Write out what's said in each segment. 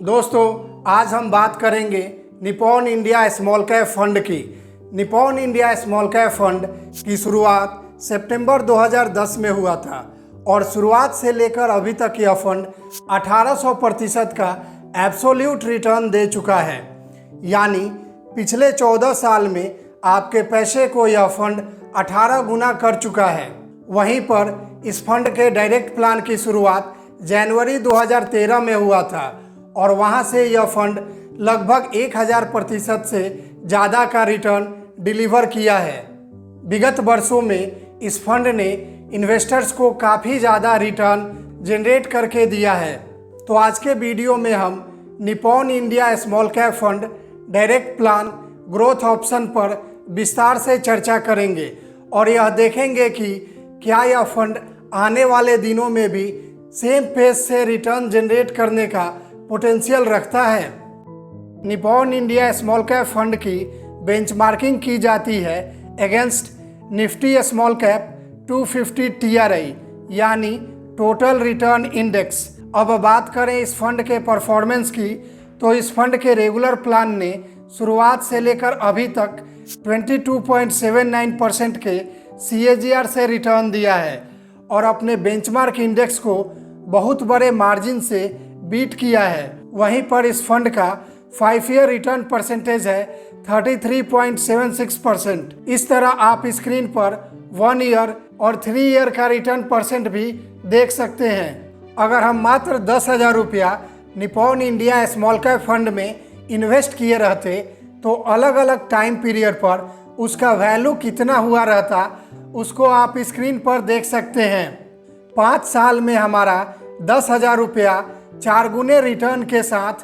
दोस्तों, आज हम बात करेंगे Nippon India small cap fund की। Nippon India small cap fund की शुरुआत सितंबर 2010 में हुआ था और शुरुआत से लेकर अभी तक यह फंड 1800% का एब्सोल्यूट रिटर्न दे चुका है। यानी पिछले 14 साल में आपके पैसे को यह फंड 18 गुना कर चुका है। वहीं पर इस फंड के डायरेक्ट प्लान की शुरुआत जनवरी 2013 में हुआ था और वहां से यह फंड लगभग 1000% से ज़्यादा का रिटर्न डिलीवर किया है। विगत वर्षों में इस फंड ने इन्वेस्टर्स को काफ़ी ज़्यादा रिटर्न जनरेट करके दिया है। तो आज के वीडियो में हम Nippon India small cap fund direct plan growth option पर विस्तार से चर्चा करेंगे और यह देखेंगे कि क्या यह फंड आने वाले दिनों में भी सेम पेस से रिटर्न जनरेट करने का पोटेंशियल रखता है। Nippon India small cap fund की बेंचमार्किंग की जाती है against Nifty small cap 250 TRI यानी टोटल रिटर्न इंडेक्स। अब बात करें इस फंड के परफॉर्मेंस की, तो इस फंड के रेगुलर प्लान ने शुरुआत से लेकर अभी तक 22.79% के CAGR से रिटर्न दिया है और अपने बेंचमार्क इंडेक्स को बहुत बड़े मार्जिन से बीट किया है। वहीं पर इस फंड का 5 ईयर रिटर्न परसेंटेज है 33.76%। इस तरह आप स्क्रीन पर 1 ईयर और 3 ईयर का रिटर्न परसेंट भी देख सकते हैं। अगर हम मात्र 10,000 रुपया Nippon India small cap fund में इन्वेस्ट किए रहते तो अलग अलग टाइम पीरियड पर उसका वैल्यू कितना हुआ रहता, उसको आप स्क्रीन पर देख सकते हैं। 5 साल में हमारा 10,000 रुपया 4 गुने रिटर्न के साथ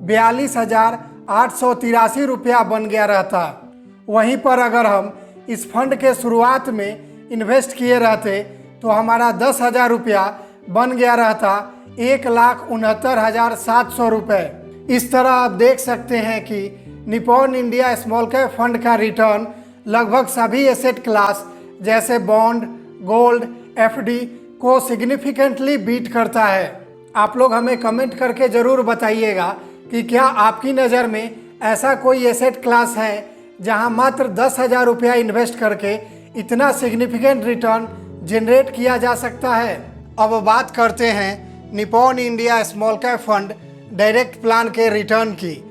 42,883 रुपया बन गया रहता। वहीं पर अगर हम इस फंड के शुरुआत में इन्वेस्ट किए रहते तो हमारा 10,000 रुपया बन गया रहता 1,69,700 रुपये। इस तरह आप देख सकते हैं कि Nippon India small cap fund का रिटर्न लगभग सभी एसेट क्लास जैसे बॉन्ड, गोल्ड, FD को सिग्निफिकेंटली बीट करता है। आप लोग हमें कमेंट करके ज़रूर बताइएगा कि क्या आपकी नज़र में ऐसा कोई एसेट क्लास है जहां मात्र 10,000 रुपया इन्वेस्ट करके इतना सिग्निफिकेंट रिटर्न जनरेट किया जा सकता है। अब बात करते हैं Nippon India small cap fund direct plan के रिटर्न की।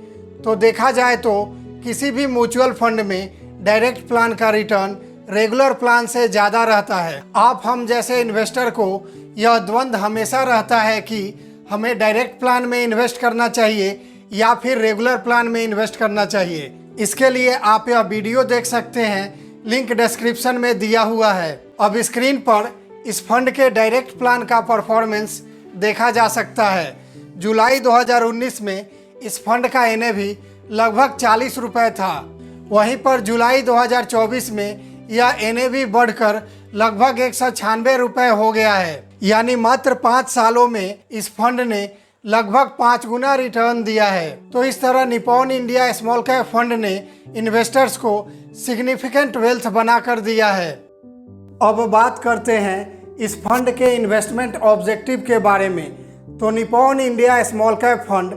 तो देखा जाए तो किसी भी म्यूचुअल फंड में डायरेक्ट प्लान का रिटर्न रेगुलर प्लान से ज़्यादा रहता है। आप हम जैसे इन्वेस्टर को यह द्वंद्व हमेशा रहता है कि हमें डायरेक्ट प्लान में इन्वेस्ट करना चाहिए या फिर रेगुलर प्लान में इन्वेस्ट करना चाहिए। इसके लिए आप यह वीडियो देख सकते हैं, लिंक डिस्क्रिप्शन में दिया हुआ है। अब स्क्रीन पर इस फंड के डायरेक्ट प्लान का परफॉर्मेंस देखा जा सकता है। जुलाई 2019 में इस फंड का NAV लगभग 40 रुपये था। वहीं पर जुलाई 2024 में यह NAV बढ़कर लगभग 196 रुपये हो गया है। यानी मात्र 5 सालों में इस फंड ने लगभग 5 गुना रिटर्न दिया है। तो इस तरह Nippon India small cap fund ने इन्वेस्टर्स को सिग्निफिकेंट वेल्थ बनाकर दिया है। अब बात करते हैं इस फंड के इन्वेस्टमेंट ऑब्जेक्टिव के बारे में। तो Nippon India small cap fund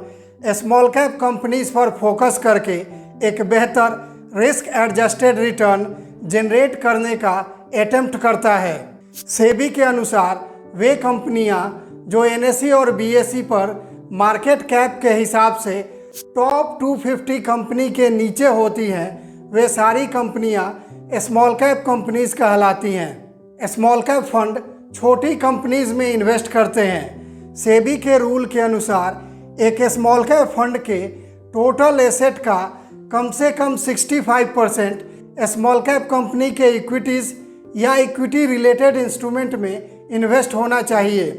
small cap companies पर फोकस करके एक बेहतर रिस्क एडजस्टेड रिटर्न जनरेट करने का अटेम्प्ट करता है। सेबी के अनुसार वे कंपनियां जो NSE और BSE पर मार्केट कैप के हिसाब से टॉप 250 कंपनी के नीचे होती हैं, वे सारी कंपनियां स्मॉल कैप कंपनीज कहलाती हैं। स्मॉल कैप फंड छोटी कंपनीज में इन्वेस्ट करते हैं। सेबी के रूल के अनुसार एक स्मॉल कैप फंड के टोटल एसेट का कम से कम 65% स्मॉल कैप कंपनी के इक्विटीज़ या इक्विटी रिलेटेड इंस्ट्रूमेंट में इन्वेस्ट होना चाहिए।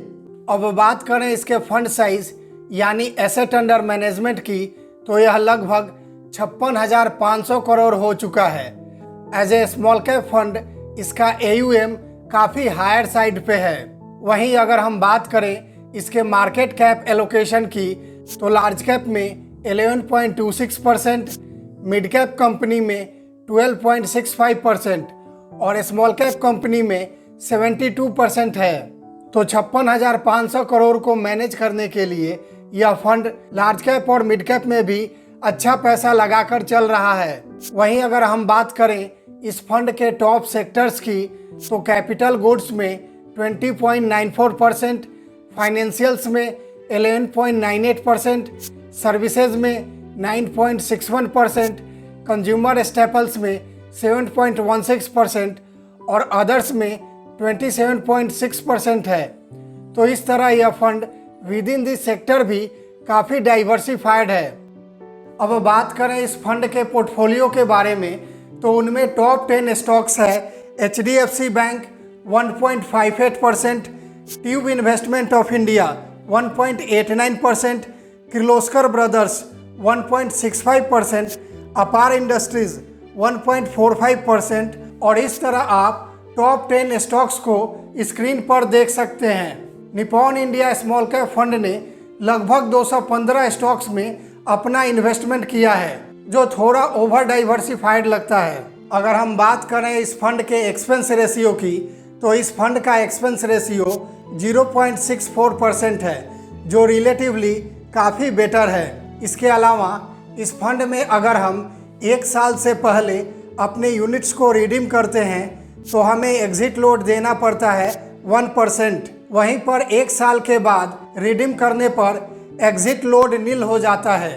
अब बात करें इसके फंड साइज यानी एसेट अंडर मैनेजमेंट की, तो यह लगभग 56,500 करोड़ हो चुका है। As a small cap fund इसका AUM काफ़ी हायर साइड पे है। वहीं अगर हम बात करें इसके मार्केट कैप एलोकेशन की, तो लार्ज कैप में 11.26%, मिड कैप कंपनी में 12.65% और स्मॉल कैप कंपनी में 72% है। तो 56,500 करोड़ को मैनेज करने के लिए यह फंड लार्ज कैप और मिड कैप में भी अच्छा पैसा लगाकर चल रहा है। वहीं अगर हम बात करें इस फंड के टॉप सेक्टर्स की, तो कैपिटल गुड्स में 20.94%, फाइनेंशियल्स में 11.98%, सर्विसेज में 9.61%, कंज्यूमर स्टेपल्स में 7.16% और अदर्स में 27.6% है। तो इस तरह यह fund with in this sector भी काफ़ी डाइवर्सिफाइड है। अब बात करें इस फंड के पोर्टफोलियो के बारे में, तो उनमें टॉप 10 स्टॉक्स है HDFC bank 1.58%, tube investment of India 1.89%, Kirloskar brothers 1.65%, अपार इंडस्ट्रीज 1.45% और इस तरह आप टॉप 10 स्टॉक्स को स्क्रीन पर देख सकते हैं। Nippon India small cap fund ने लगभग 215 स्टॉक्स में अपना इन्वेस्टमेंट किया है, जो थोड़ा ओवर डाइवर्सिफाइड लगता है। अगर हम बात करें इस फंड के एक्सपेंस रेशियो की, तो इस फंड का एक्सपेंस रेशियो 0.64% है, जो रिलेटिवली काफ़ी बेटर है। इसके अलावा इस फंड में अगर हम 1 साल से पहले अपने यूनिट्स को रिडीम करते हैं तो हमें एग्जिट लोड देना पड़ता है 1%। वहीं पर 1 साल के बाद रिडीम करने पर एग्जिट लोड नील हो जाता है।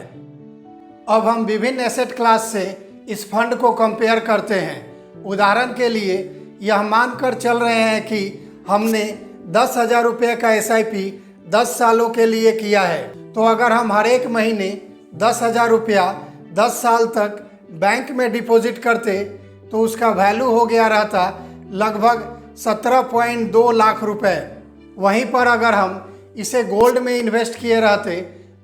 अब हम विभिन्न एसेट क्लास से इस फंड को कंपेयर करते हैं। उदाहरण के लिए यह मानकर चल रहे हैं कि हमने 10,000 रुपये का SIP 10 सालों के लिए किया है, तो अगर हम हर एक महीने 10,000 रुपया 10 साल तक बैंक में डिपॉजिट करते तो उसका वैल्यू हो गया रहता लगभग 17.2 लाख रुपए। वहीं पर अगर हम इसे गोल्ड में इन्वेस्ट किए रहते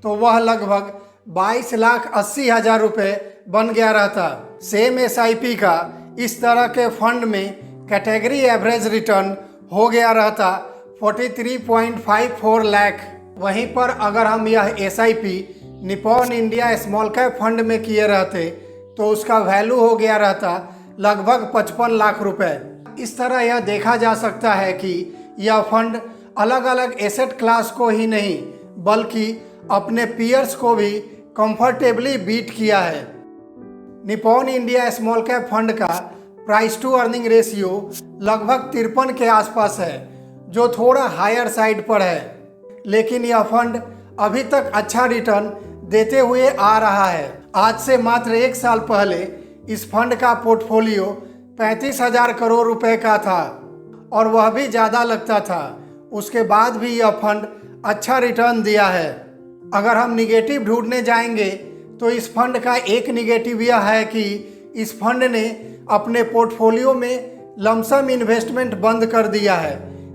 तो वह लगभग 22,80,000 रुपये बन गया रहता। सेम SIP का इस तरह के फंड में कैटेगरी एवरेज रिटर्न हो गया रहता 43.54 लाख। वहीं पर अगर हम यह SIP Nippon India small cap fund में किए रहते तो उसका वैल्यू हो गया रहता लगभग 55 लाख रुपए। इस तरह यह देखा जा सकता है कि यह फंड अलग अलग एसेट क्लास को ही नहीं बल्कि अपने पीयर्स को भी कंफर्टेबली बीट किया है। Nippon India small cap fund का प्राइस टू अर्निंग रेशियो लगभग 53 के आसपास है, जो थोड़ा हायर साइड पर है, लेकिन यह फंड अभी तक अच्छा रिटर्न देते हुए आ रहा है। आज से मात्र 1 साल पहले इस फंड का पोर्टफोलियो 35,000 करोड़ रुपए का था और वह भी ज़्यादा लगता था। उसके बाद भी यह फंड अच्छा रिटर्न दिया है। अगर हम निगेटिव ढूंढने जाएंगे तो इस फंड का एक निगेटिव यह है कि इस फंड ने अपने पोर्टफोलियो में लमसम इन्वेस्टमेंट बंद कर दिया है।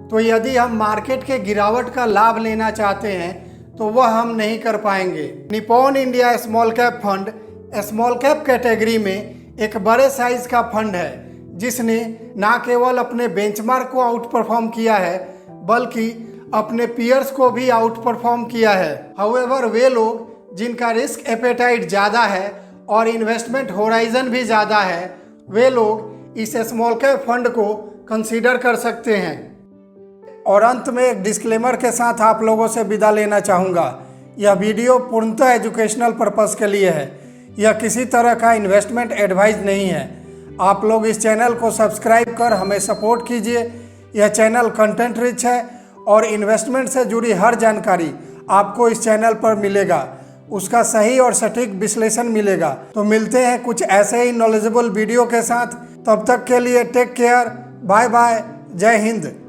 तो यदि हम मार्केट के गिरावट का लाभ लेना चाहते हैं तो वह हम नहीं कर पाएंगे। Nippon India small cap fund small cap category में एक बड़े साइज का फंड है, जिसने न केवल अपने बेंचमार्क को आउट परफॉर्म किया है बल्कि अपने पीयर्स को भी आउट परफॉर्म किया है। हाउएवर वे लोग जिनका रिस्क एपेटाइट ज़्यादा है और इन्वेस्टमेंट होराइजन भी ज़्यादा है, वे लोग इस स्मॉल कैप फंड को कंसीडर कर सकते हैं। और अंत में एक डिस्क्लेमर के साथ आप लोगों से विदा लेना चाहूँगा। यह वीडियो पूर्णतः एजुकेशनल पर्पज़ के लिए है, यह किसी तरह का इन्वेस्टमेंट एडवाइस नहीं है। आप लोग इस चैनल को सब्सक्राइब कर हमें सपोर्ट कीजिए। यह चैनल कंटेंट रिच है और इन्वेस्टमेंट से जुड़ी हर जानकारी आपको इस चैनल पर मिलेगा, उसका सही और सटीक विश्लेषण मिलेगा। तो मिलते हैं कुछ ऐसे ही नॉलेजेबल वीडियो के साथ। तब तक के लिए टेक केयर, बाय बाय, जय हिंद।